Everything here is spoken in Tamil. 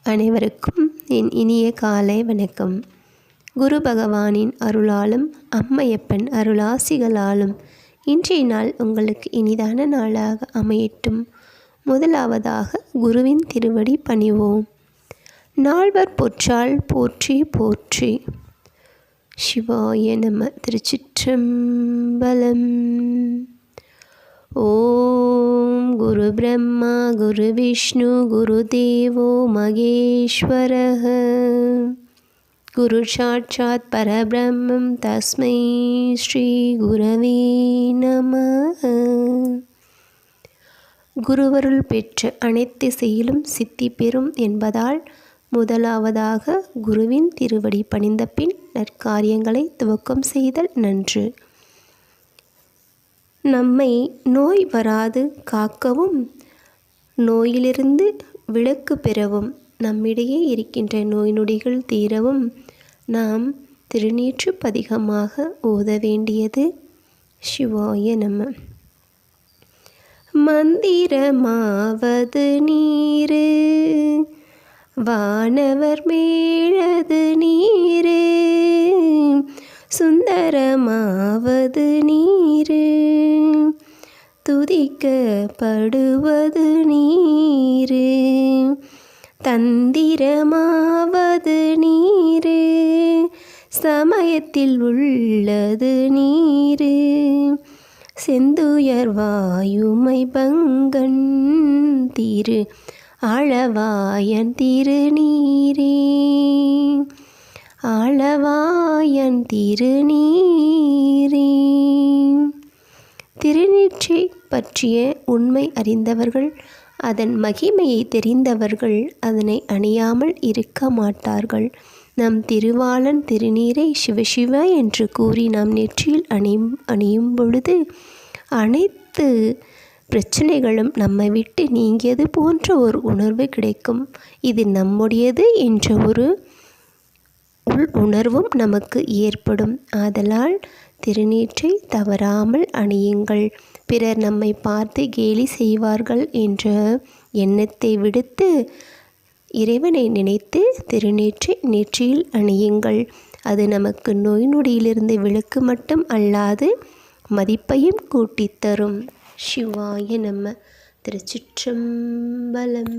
அனைவருக்கும் என் இனிய காலை வணக்கம். குரு பகவானின் அருளாலும் அம்மையப்பன் அருளாசிகளாலும் இன்றைய நாள் உங்களுக்கு இனிதான நாளாக அமையட்டும். முதலாவதாக குருவின் திருவடி பணிவோம். நால்வர் பொற்றால் போற்றி போற்றி. சிவாய நம. திருச்சிற்றம்பலம். ஓம் குரு பிரம்மா குரு விஷ்ணு குரு தேவோ மகேஸ்வரः. குரு சாட்சாத் பரபிரம்மம் தஸ்மை ஸ்ரீ குரவே நமः. குருவருள் பெற்ற அனைத்து செயலும் சித்தி பெறும் என்பதால் முதலாவதாக குருவின் திருவடி பணிந்த பின் நற்காரியங்களை துவக்கம் செய்தல் நன்று. நம்மை நோய் வராது காக்கவும் நோயிலிருந்து விலக்கு பெறவும் நம்மிடையே இருக்கின்ற நோய் நொடிகள் தீரவும் நாம் திருநீற்று பதிகமாக ஓத வேண்டியது சிவாய நம. மந்திரமாவது நீரு வானவர் மேலது நீரு சுந்தரமாவது நீரு துதிக்கப்படுவது நீரு தந்திரமாவது நீரு சமயத்தில் உள்ளது நீரு செந்துயர் வாயுமை பங்கன் திரு ஆளவாயன் திருநீரே ஆளவாயன் திருநீரே. திருநீற்றை பற்றிய உண்மை அறிந்தவர்கள், அதன் மகிமையை தெரிந்தவர்கள் அதனை அணியாமல் இருக்க மாட்டார்கள். நம் திருவாளன் திருநீரை சிவசிவ என்று கூறி நாம் நெற்றியில் அணியும் பொழுது அனைத்து பிரச்சனைகளும் நம்மை விட்டு நீங்கியது போன்ற ஒரு உணர்வு கிடைக்கும். இது நம்முடையது என்ற ஒரு உள் உணர்வும் நமக்கு ஏற்படும். ஆதலால் திருநீற்றை தவறாமல் அணியுங்கள். பிறர் நம்மை பார்த்து கேலி செய்வார்கள் என்ற எண்ணத்தை விடுத்து இறைவனை நினைத்து திருநீற்றை நெற்றியில் அணியுங்கள். அது நமக்கு நோய் நொடியிலிருந்து விலக்கு மட்டும் அல்லாது மதிப்பையும் கூட்டித்தரும். சிவாய நம. திருச்சிற்றம்பலம்.